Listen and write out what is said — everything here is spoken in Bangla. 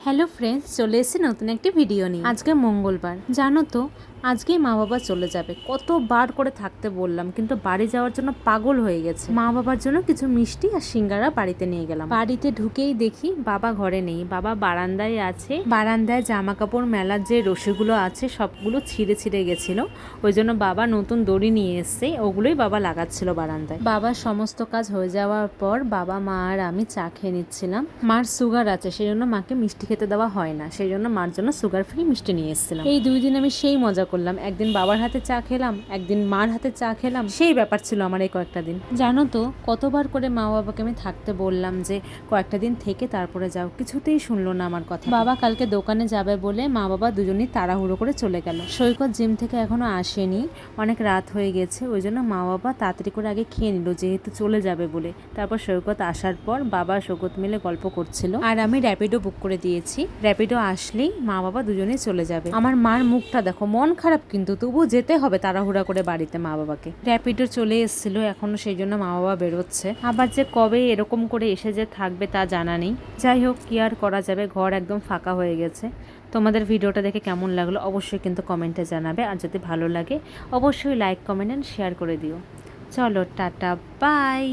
হ্যালো ফ্রেন্ডস, চলে এসেছি নতুন একটি ভিডিও নিয়ে। আজকে মঙ্গলবার, জানো তো আজকেই মা বাবা চলে যাবে। কতবার করে থাকতে বললাম, কিন্তু বাড়ি যাওয়ার জন্য পাগল হয়ে গেছে। মা বাবার জন্য কিছু মিষ্টি আর সিঙ্গারা বাড়িতে নিয়ে গেলাম। বাড়িতে ঢুকেই দেখি বাবা ঘরে নেই, বাবা বারান্দায় আছে। বারান্দায় জামা কাপড় মেলার যে রশিগুলো আছে সবগুলো ছিঁড়ে ছিঁড়ে গেছিল, ওই জন্য বাবা নতুন দড়ি নিয়ে এসছে, ওগুলোই বাবা লাগাচ্ছিল বারান্দায়। বাবার সমস্ত কাজ হয়ে যাওয়ার পর বাবা, মা আর আমি চা খেয়ে নিচ্ছিলাম। মার সুগার আছে, সেই জন্য মাকে মিষ্টি খেতে দেওয়া হয় না, সেই জন্য মার জন্য সুগার ফ্রি মিষ্টি নিয়ে এসেছিলাম। এই 2 দিন আমি সেই মজা করলাম, একদিন বাবার হাতে চা খেলাম, একদিন মার হাতে চা খেলাম। সেই ব্যাপার ছিল আমার এই কয়েকটা দিন। জানো তো কতবার করে মা বাবাকে আমি থাকতে বললাম যে কয়েকটা দিন থেকে তারপরে যাও, কিছুতেই শুনলো না আমার কথা। বাবা কালকে দোকানে যাবে বলে মা বাবা দুজনেই তাড়াহুড়ো করে চলে গেল। সৈকত জিম থেকে এখনো আসেনি, অনেক রাত হয়ে গেছে, ওই জন্য মা বাবা তাড়াতাড়ি করে আগে খেয়ে নিল, যেহেতু চলে যাবে বলে। তারপর সৈকত আসার পর বাবা সৈকত মিলে গল্প করছিল, আর আমি র্যাপিডো বুক করে দিয়েছি। র্যাপিডো আসলেই মা বাবা দুজনেই চলে যাবে। আমার মার মুখটা দেখো, মন খারাপ, কিন্তু তবুও যেতে হবে তাড়াহুড়া করে বাড়িতে মা বাবাকে। র্যাপিডো চলে এসেছিল এখনো, সেই জন্য মা বাবা বেরোচ্ছে। আবার যে কবে এরকম করে এসে যে থাকবে তা জানা নেই। যাই হোক, কি আর করা যাবে, ঘর একদম ফাঁকা হয়ে গেছে। তোমাদের ভিডিওটা দেখে কেমন লাগলো অবশ্যই কিন্তু কমেন্টে জানাবে, আর যদি ভালো লাগে অবশ্যই লাইক, কমেন্ট অ্যান্ড শেয়ার করে দিও। চলো টাটা, বাই।